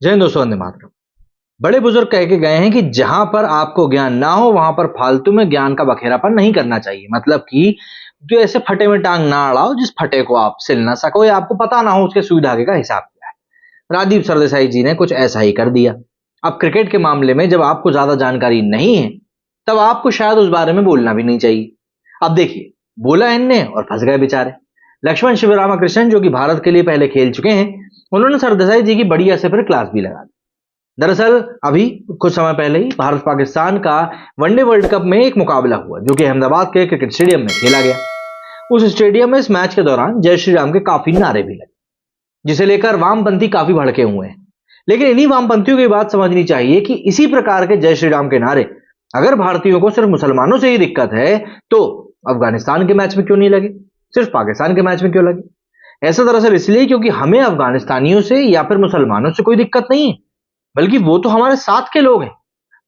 जय हिंद दोस्तों, वंदे मातरम। बड़े बुजुर्ग कह के गए हैं कि जहां पर आपको ज्ञान ना हो वहां पर फालतू में ज्ञान का बखेरापन नहीं करना चाहिए। मतलब कि जो ऐसे फटे में टांग ना अड़ाओ जिस फटे को आप सिल ना सको या आपको पता ना हो उसके सुई धागे का हिसाब क्या है। राजदीप सरदेसाई जी ने कुछ ऐसा ही कर दिया। अब क्रिकेट के मामले में जब आपको ज्यादा जानकारी नहीं है तब आपको शायद उस बारे में बोलना भी नहीं चाहिए। अब देखिए, बोला इनने और फंस गए बेचारे। लक्ष्मण शिवरामाकृष्णन जो कि भारत के लिए पहले खेल चुके हैं, उन्होंने सरदेसाई जी की बढ़िया से फिर क्लास भी लगा दी। दरअसल अभी कुछ समय पहले ही भारत पाकिस्तान का वनडे वर्ल्ड कप में एक मुकाबला हुआ जो कि अहमदाबाद के क्रिकेट स्टेडियम में खेला गया। उस स्टेडियम में इस मैच के दौरान जय श्री राम के काफी नारे भी लगे, जिसे लेकर वामपंथी काफी भड़के हुए हैं। लेकिन इन्हीं वामपंथियों की बात समझनी चाहिए कि इसी प्रकार के जय श्री राम के नारे अगर भारतीयों को सिर्फ मुसलमानों से ही दिक्कत है तो अफगानिस्तान के मैच में क्यों नहीं लगे, सिर्फ पाकिस्तान के मैच में क्यों लगे? ऐसा दरअसल इसलिए क्योंकि हमें अफगानिस्तानियों से या फिर मुसलमानों से कोई दिक्कत नहीं है, बल्कि वो तो हमारे साथ के लोग हैं।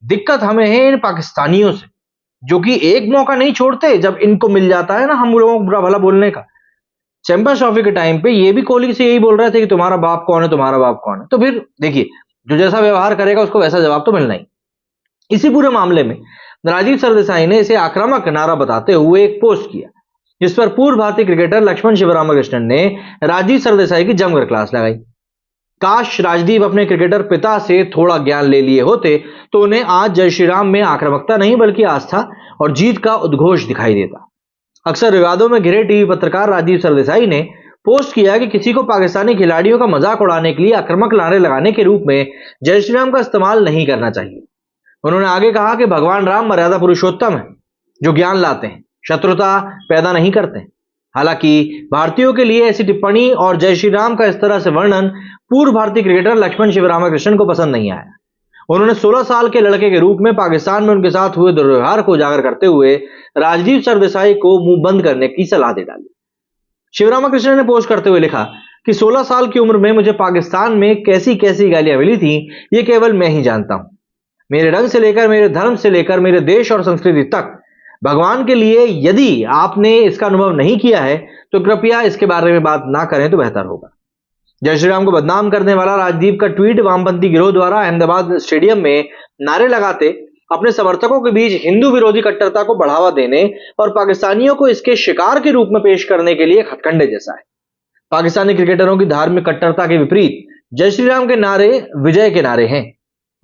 दिक्कत हमें है इन पाकिस्तानियों से, जो कि एक मौका नहीं छोड़ते जब इनको मिल जाता है ना हम लोगों को बुरा भला बोलने का। चैंपियंस ट्रॉफी के टाइम पे ये भी कोहली से यही बोल रहे थे कि तुम्हारा बाप कौन है, तुम्हारा बाप कौन है। तो फिर देखिए, जो जैसा व्यवहार करेगा उसको वैसा जवाब तो मिलना ही। इसी पूरे मामले में राजीव सरदेसाई ने इसे आक्रामक नारा बताते हुए एक पोस्ट किया, जिस पर पूर्व भारतीय क्रिकेटर लक्ष्मण शिवरामाकृष्णन ने राजीव सरदेसाई की जमकर क्लास लगाई। काश राजदीप अपने क्रिकेटर पिता से थोड़ा ज्ञान ले लिए होते तो उन्हें आज जय श्री राम में आक्रामकता नहीं बल्कि आस्था और जीत का उद्घोष दिखाई देता। अक्सर विवादों में घिरे टीवी पत्रकार राजीव सरदेसाई ने पोस्ट किया कि किसी को पाकिस्तानी खिलाड़ियों का मजाक उड़ाने के लिए आक्रामक नारे लगाने के रूप में जय श्री राम का इस्तेमाल नहीं करना चाहिए। उन्होंने आगे कहा कि भगवान राम मर्यादा पुरुषोत्तम है जो ज्ञान लाते हैं, शत्रुता पैदा नहीं करते हैं। हालांकि भारतीयों के लिए ऐसी टिप्पणी और जय श्री राम का इस तरह से वर्णन पूर्व भारतीय क्रिकेटर लक्ष्मण शिवरामाकृष्णन को पसंद नहीं आया। उन्होंने 16 साल के लड़के के रूप में पाकिस्तान में उनके साथ हुए दुर्व्यवहार को उजागर करते हुए राजदीप सरदेसाई को मुंह बंद करने की सलाह दे डाली। शिवरामाकृष्णन ने पोस्ट करते हुए लिखा कि 16 साल की उम्र में मुझे पाकिस्तान में कैसी कैसी गालियां मिली थी ये केवल मैं ही जानता हूं। मेरे रंग से लेकर, मेरे धर्म से लेकर, मेरे देश और संस्कृति तक, भगवान के लिए यदि आपने इसका अनुभव नहीं किया है तो कृपया इसके बारे में बात ना करें तो बेहतर होगा। जय श्री राम को बदनाम करने वाला राजदीप का ट्वीट वामपंथी गिरोह द्वारा अहमदाबाद स्टेडियम में नारे लगाते अपने समर्थकों के बीच हिंदू विरोधी कट्टरता को बढ़ावा देने और पाकिस्तानियों को इसके शिकार के रूप में पेश करने के लिए हथकंडे जैसा है। पाकिस्तानी क्रिकेटरों की धार्मिक कट्टरता के विपरीत जय श्री राम के नारे विजय के नारे हैं।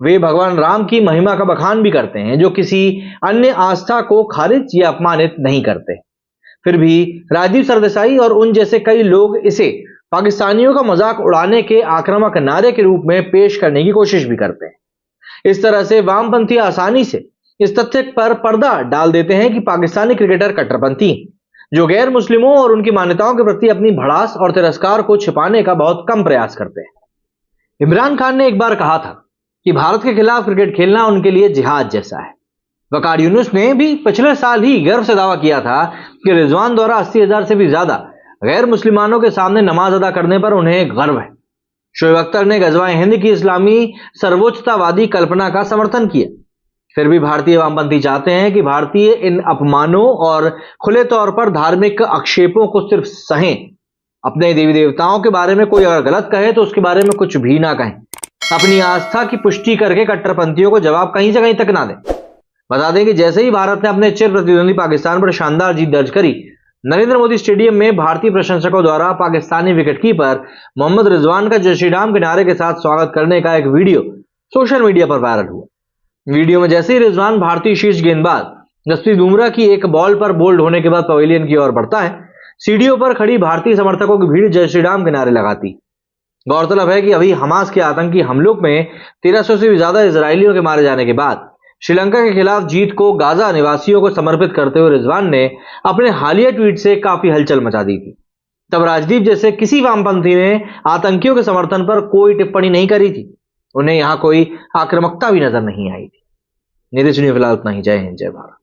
वे भगवान राम की महिमा का बखान भी करते हैं जो किसी अन्य आस्था को खारिज या अपमानित नहीं करते। फिर भी राजीव सरदेसाई और उन जैसे कई लोग इसे पाकिस्तानियों का मजाक उड़ाने के आक्रामक नारे के रूप में पेश करने की कोशिश भी करते हैं। इस तरह से वामपंथी आसानी से इस तथ्य पर पर्दा डाल देते हैं कि पाकिस्तानी क्रिकेटर कट्टरपंथी जो गैर मुस्लिमों और उनकी मान्यताओं के प्रति अपनी भड़ास और तिरस्कार को छिपाने का बहुत कम प्रयास करते हैं। इमरान खान ने एक बार कहा था कि भारत के खिलाफ क्रिकेट खेलना उनके लिए जिहाद जैसा है। वकार यूनुस ने भी पिछले साल ही गर्व से दावा किया था कि रिजवान द्वारा 80,000 से भी ज्यादा गैर मुसलमानों के सामने नमाज अदा करने पर उन्हें गर्व है। शोएब अख्तर ने गजवाए हिंद की इस्लामी सर्वोच्चतावादी कल्पना का समर्थन किया। फिर भी भारतीय वामपंथी चाहते हैं कि भारतीय इन अपमानों और खुले तौर पर धार्मिक आक्षेपों को सिर्फ सहें। अपने देवी देवताओं के बारे में कोई अगर गलत कहे तो उसके बारे में कुछ भी ना कहें। अपनी आस्था की पुष्टि करके कट्टरपंथियों को जवाब कहीं से कहीं तक ना दें। बता दें कि जैसे ही भारत ने अपने चिर प्रतिद्वंदी पाकिस्तान पर शानदार जीत दर्ज करी, नरेंद्र मोदी स्टेडियम में भारतीय प्रशंसकों द्वारा पाकिस्तानी विकेटकीपर मोहम्मद रिजवान का जय श्री राम के नारे के साथ स्वागत करने का एक वीडियो सोशल मीडिया पर वायरल हुआ। वीडियो में जैसे ही रिजवान भारतीय शीर्ष गेंदबाज जसप्रीत बुमराह की एक बॉल पर बोल्ड होने के बाद पवेलियन की ओर बढ़ता है, सीढ़ियों पर खड़ी भारतीय समर्थकों की भीड़ जय श्री राम के नारे लगाती। गौरतलब है कि अभी हमास के आतंकी हमलों में 1300 से भी ज्यादा इजरायलियों के मारे जाने के बाद श्रीलंका के खिलाफ जीत को गाजा निवासियों को समर्पित करते हुए रिजवान ने अपने हालिया ट्वीट से काफी हलचल मचा दी थी। तब राजदीप जैसे किसी वामपंथी ने आतंकियों के समर्थन पर कोई टिप्पणी नहीं करी थी। उन्हें यहां कोई आक्रामकता भी नजर नहीं आई थी। नीतीश ने फिलहाल उतना ही। जय हिंद, जय भारत।